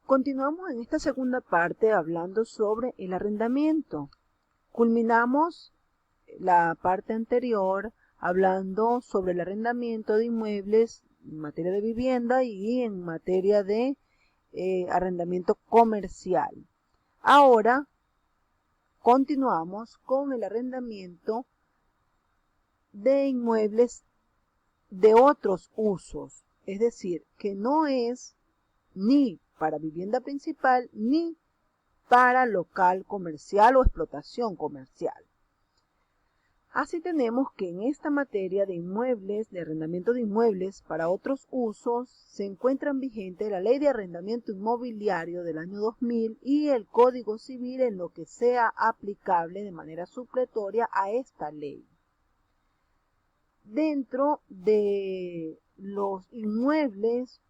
Continuamos en esta segunda parte hablando sobre el arrendamiento. Culminamos la parte anterior hablando sobre el arrendamiento de inmuebles en materia de vivienda y en materia de arrendamiento comercial. Ahora continuamos con el arrendamiento de inmuebles de otros usos, es decir, que no es ni para vivienda principal ni para local comercial o explotación comercial. Así tenemos que en esta materia de inmuebles, de arrendamiento de inmuebles para otros usos, se encuentran vigentes la Ley de Arrendamiento Inmobiliario del año 2000 y el Código Civil en lo que sea aplicable de manera supletoria a esta ley. Dentro de los inmuebles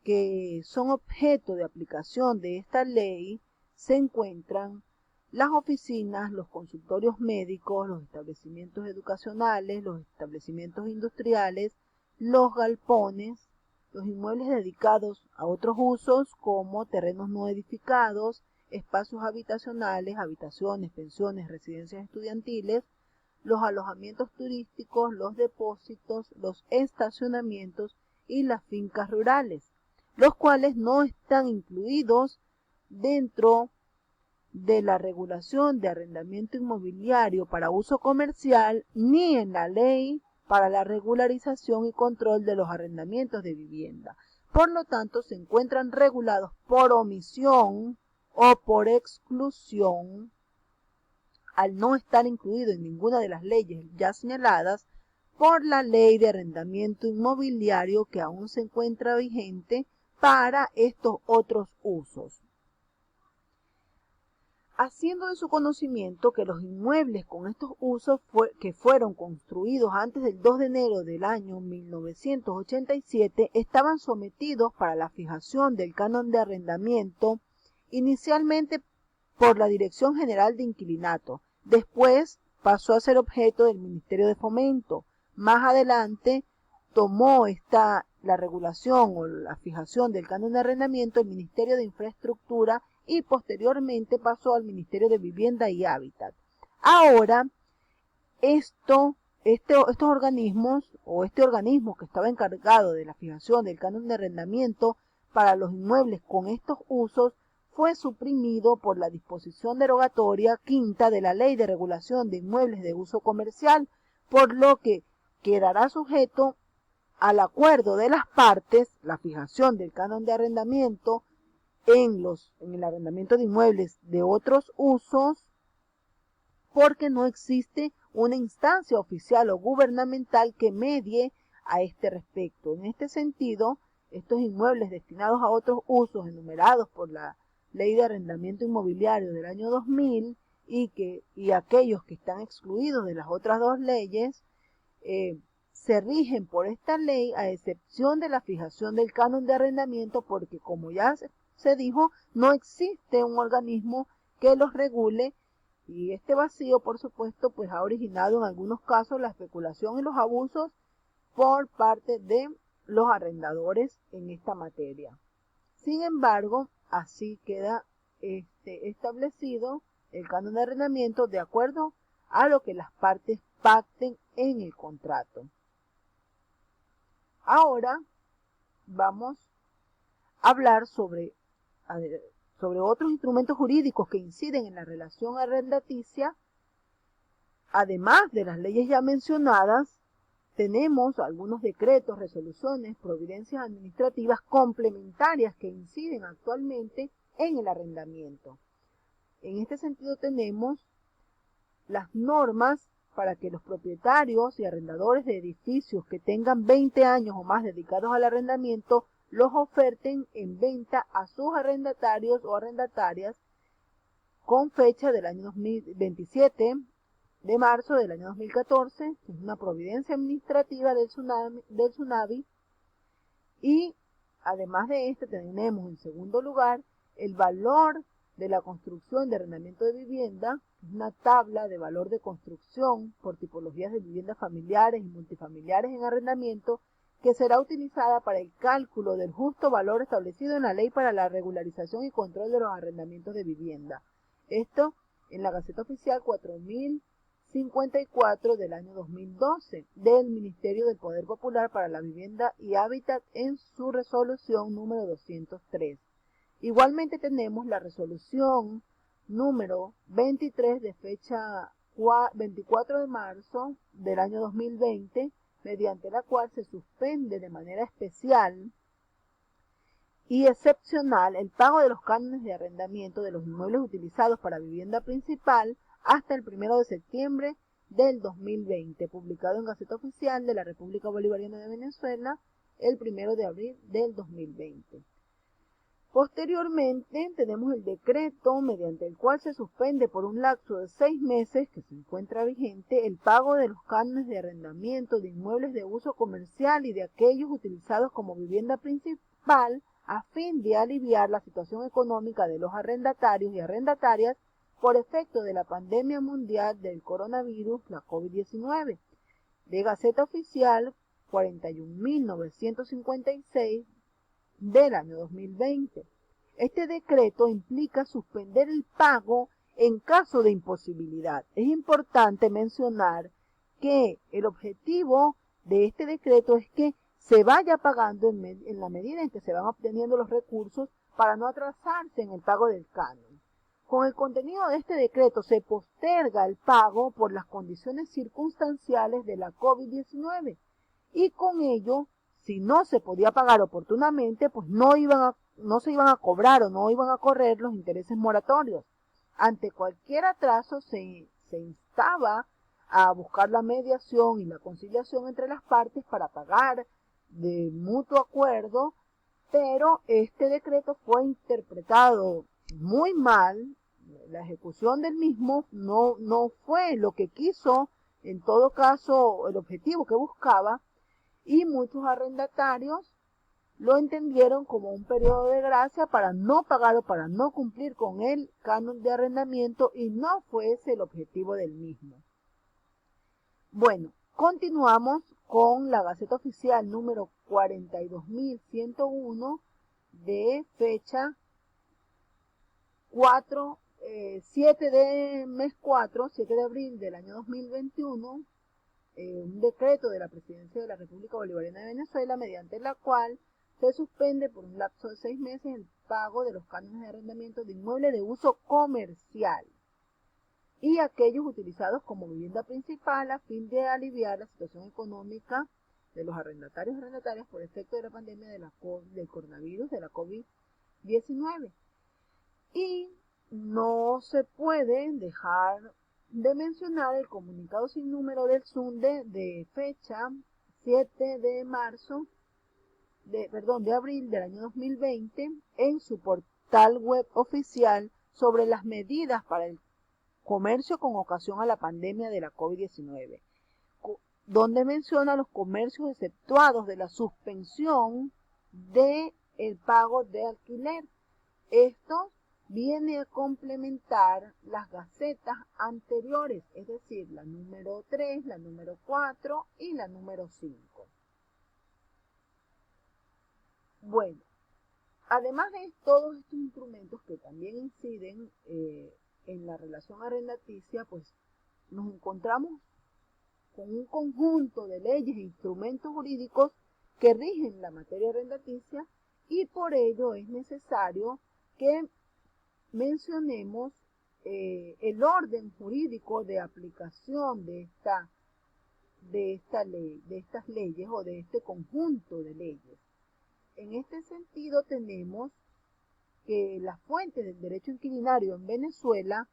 que son objeto de aplicación de esta ley se encuentran las oficinas, los consultorios médicos, los establecimientos educacionales, los establecimientos industriales, los galpones, los inmuebles dedicados a otros usos como terrenos no edificados, espacios habitacionales, habitaciones, pensiones, residencias estudiantiles, los alojamientos turísticos, los depósitos, los estacionamientos y las fincas rurales, los cuales no están incluidos dentro de la regulación de arrendamiento inmobiliario para uso comercial ni en la ley para la regularización y control de los arrendamientos de vivienda. Por lo tanto, se encuentran regulados por omisión o por exclusión al no estar incluido en ninguna de las leyes ya señaladas por la ley de arrendamiento inmobiliario que aún se encuentra vigente para estos otros usos. Haciendo de su conocimiento que los inmuebles con estos usos que fueron construidos antes del 2 de enero del año 1987 estaban sometidos para la fijación del canon de arrendamiento inicialmente por la Dirección General de Inquilinato, después pasó a ser objeto del Ministerio de Fomento, más adelante tomó la regulación o la fijación del canon de arrendamiento el Ministerio de Infraestructura y posteriormente pasó al Ministerio de Vivienda y Hábitat. Ahora, estos organismos o este organismo que estaba encargado de la fijación del canon de arrendamiento para los inmuebles con estos usos fue suprimido por la disposición derogatoria quinta de la Ley de Regulación de Inmuebles de Uso Comercial, por lo que quedará sujeto al acuerdo de las partes la fijación del canon de arrendamiento en el arrendamiento de inmuebles de otros usos, porque no existe una instancia oficial o gubernamental que medie a este respecto. En este sentido, estos inmuebles destinados a otros usos enumerados por la Ley de Arrendamiento Inmobiliario del año 2000 y aquellos que están excluidos de las otras dos leyes, se rigen por esta ley a excepción de la fijación del canon de arrendamiento, porque como ya se dijo, no existe un organismo que los regule y este vacío, por supuesto, pues ha originado en algunos casos la especulación y los abusos por parte de los arrendadores en esta materia. Sin embargo, así queda establecido el canon de arrendamiento de acuerdo a lo que las partes pacten en el contrato. Ahora vamos a hablar sobre otros instrumentos jurídicos que inciden en la relación arrendaticia. Además de las leyes ya mencionadas, tenemos algunos decretos, resoluciones, providencias administrativas complementarias que inciden actualmente en el arrendamiento. En este sentido tenemos las normas para que los propietarios y arrendadores de edificios que tengan 20 años o más dedicados al arrendamiento los oferten en venta a sus arrendatarios o arrendatarias con fecha del año 2027 de marzo del año 2014, que es una providencia administrativa del SUNAVI, y además de este tenemos en segundo lugar el valor de la construcción de arrendamiento de vivienda, una tabla de valor de construcción por tipologías de viviendas familiares y multifamiliares en arrendamiento que será utilizada para el cálculo del justo valor establecido en la Ley para la Regularización y Control de los Arrendamientos de Vivienda. Esto en la Gaceta Oficial 4054 del año 2012 del Ministerio del Poder Popular para la Vivienda y Hábitat en su resolución número 203. Igualmente tenemos la resolución número 23 de fecha 24 de marzo del año 2020, mediante la cual se suspende de manera especial y excepcional el pago de los cánones de arrendamiento de los inmuebles utilizados para vivienda principal hasta el 1 de septiembre del 2020, publicado en Gaceta Oficial de la República Bolivariana de Venezuela el 1 de abril del 2020. Posteriormente tenemos el decreto mediante el cual se suspende por un lapso de 6 meses que se encuentra vigente el pago de los cánones de arrendamiento de inmuebles de uso comercial y de aquellos utilizados como vivienda principal a fin de aliviar la situación económica de los arrendatarios y arrendatarias por efecto de la pandemia mundial del coronavirus, la COVID-19, de Gaceta Oficial 41.956 del año 2020. Este decreto implica suspender el pago en caso de imposibilidad. Es importante mencionar que el objetivo de este decreto es que se vaya pagando en la medida en que se van obteniendo los recursos para no atrasarse en el pago del canon. Con el contenido de este decreto se posterga el pago por las condiciones circunstanciales de la COVID-19 y con ello, si no se podía pagar oportunamente, pues no se iban a cobrar o no iban a correr los intereses moratorios. Ante cualquier atraso se instaba a buscar la mediación y la conciliación entre las partes para pagar de mutuo acuerdo, pero este decreto fue interpretado muy mal. La ejecución del mismo no fue lo que quiso, en todo caso, el objetivo que buscaba, y muchos arrendatarios lo entendieron como un periodo de gracia para no pagar o para no cumplir con el canon de arrendamiento, y no fue ese el objetivo del mismo. Bueno, continuamos con la Gaceta Oficial número 42.101 de fecha 7 de abril del año 2021, un decreto de la Presidencia de la República Bolivariana de Venezuela, mediante la cual se suspende por un lapso de 6 meses el pago de los cánones de arrendamiento de inmuebles de uso comercial y aquellos utilizados como vivienda principal a fin de aliviar la situación económica de los arrendatarios y arrendatarias por efecto de la pandemia del coronavirus, de la COVID-19. Y no se puede dejar de mencionar el comunicado sin número del SUNDE de fecha 7 de abril del año 2020 en su portal web oficial sobre las medidas para el comercio con ocasión a la pandemia de la COVID-19, donde menciona los comercios exceptuados de la suspensión del pago de alquiler. Esto viene a complementar las gacetas anteriores, es decir, la número 3, la número 4 y la número 5. Bueno, además de todos estos instrumentos que también inciden en la relación arrendaticia, pues nos encontramos con un conjunto de leyes e instrumentos jurídicos que rigen la materia arrendaticia, y por ello es necesario que mencionemos el orden jurídico de aplicación de estas leyes o de este conjunto de leyes. En este sentido tenemos que la fuente del derecho inquilinario en Venezuela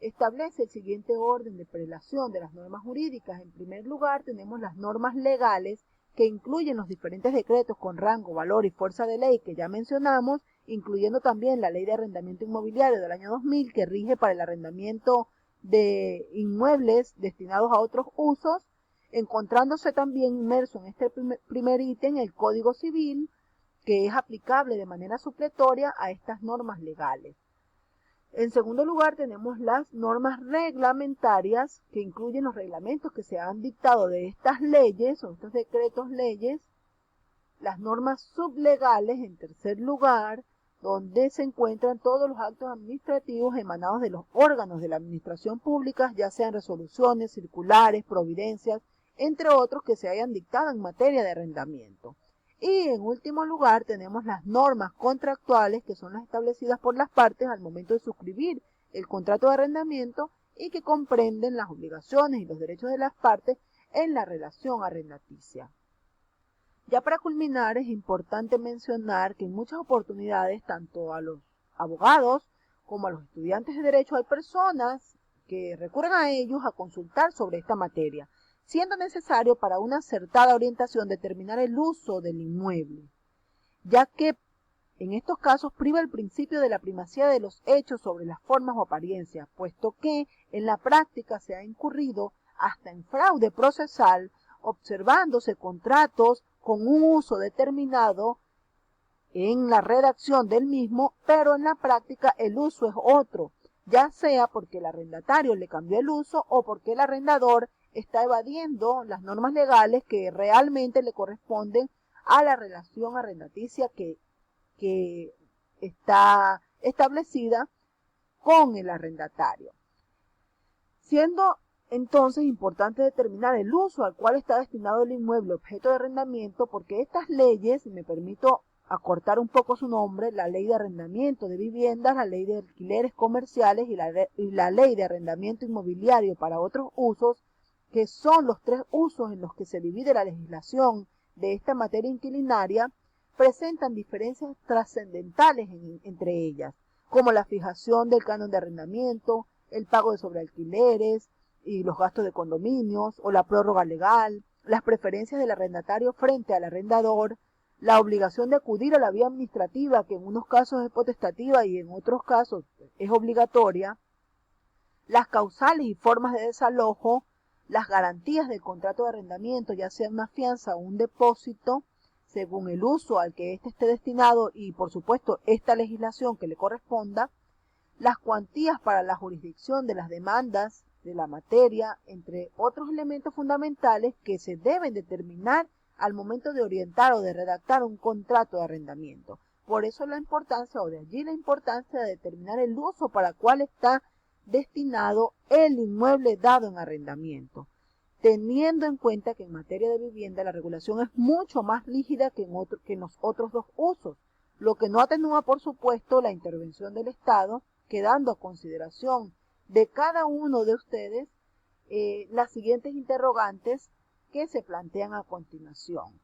establece el siguiente orden de prelación de las normas jurídicas. En primer lugar, tenemos las normas legales, que incluyen los diferentes decretos con rango, valor y fuerza de ley que ya mencionamos, incluyendo también la Ley de Arrendamiento Inmobiliario del año 2000, que rige para el arrendamiento de inmuebles destinados a otros usos, encontrándose también inmerso en este primer ítem el Código Civil, que es aplicable de manera supletoria a estas normas legales. En segundo lugar, tenemos las normas reglamentarias, que incluyen los reglamentos que se han dictado de estas leyes o estos decretos leyes las normas sublegales, en tercer lugar, donde se encuentran todos los actos administrativos emanados de los órganos de la administración pública, ya sean resoluciones, circulares, providencias, entre otros que se hayan dictado en materia de arrendamiento. Y en último lugar tenemos las normas contractuales, que son las establecidas por las partes al momento de suscribir el contrato de arrendamiento y que comprenden las obligaciones y los derechos de las partes en la relación arrendaticia. Ya para culminar, es importante mencionar que en muchas oportunidades, tanto a los abogados como a los estudiantes de derecho, hay personas que recurren a ellos a consultar sobre esta materia, siendo necesario para una acertada orientación determinar el uso del inmueble, ya que en estos casos priva el principio de la primacía de los hechos sobre las formas o apariencias, puesto que en la práctica se ha incurrido hasta en fraude procesal, observándose contratos con un uso determinado en la redacción del mismo, pero en la práctica el uso es otro, ya sea porque el arrendatario le cambió el uso o porque el arrendador está evadiendo las normas legales que realmente le corresponden a la relación arrendaticia que está establecida con el arrendatario. Siendo entonces importante determinar el uso al cual está destinado el inmueble objeto de arrendamiento, porque estas leyes, me permito acortar un poco su nombre, la ley de arrendamiento de viviendas, la ley de alquileres comerciales y la ley de arrendamiento inmobiliario para otros usos, que son los tres usos en los que se divide la legislación de esta materia inquilinaria, presentan diferencias trascendentales entre ellas, como la fijación del canon de arrendamiento, el pago de sobrealquileres y los gastos de condominios, o la prórroga legal, las preferencias del arrendatario frente al arrendador, la obligación de acudir a la vía administrativa, que en unos casos es potestativa y en otros casos es obligatoria, las causales y formas de desalojo, las garantías del contrato de arrendamiento, ya sea una fianza o un depósito, según el uso al que éste esté destinado y, por supuesto, esta legislación que le corresponda, las cuantías para la jurisdicción de las demandas de la materia, entre otros elementos fundamentales que se deben determinar al momento de orientar o de redactar un contrato de arrendamiento. Por eso la importancia, o de allí la importancia de determinar el uso para el cual está destinado el inmueble dado en arrendamiento, teniendo en cuenta que en materia de vivienda la regulación es mucho más rígida que en los otros dos usos, lo que no atenúa, por supuesto, la intervención del Estado, quedando a consideración de cada uno de ustedes las siguientes interrogantes que se plantean a continuación.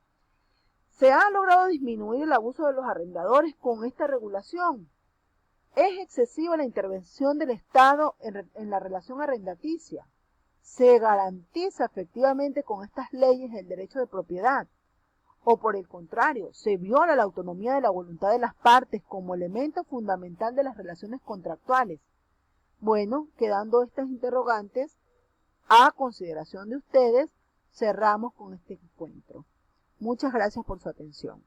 ¿Se ha logrado disminuir el abuso de los arrendadores con esta regulación? ¿Es excesiva la intervención del Estado en la relación arrendaticia? ¿Se garantiza efectivamente con estas leyes el derecho de propiedad? ¿O por el contrario, se viola la autonomía de la voluntad de las partes como elemento fundamental de las relaciones contractuales? Bueno, quedando estas interrogantes a consideración de ustedes, cerramos con este encuentro. Muchas gracias por su atención.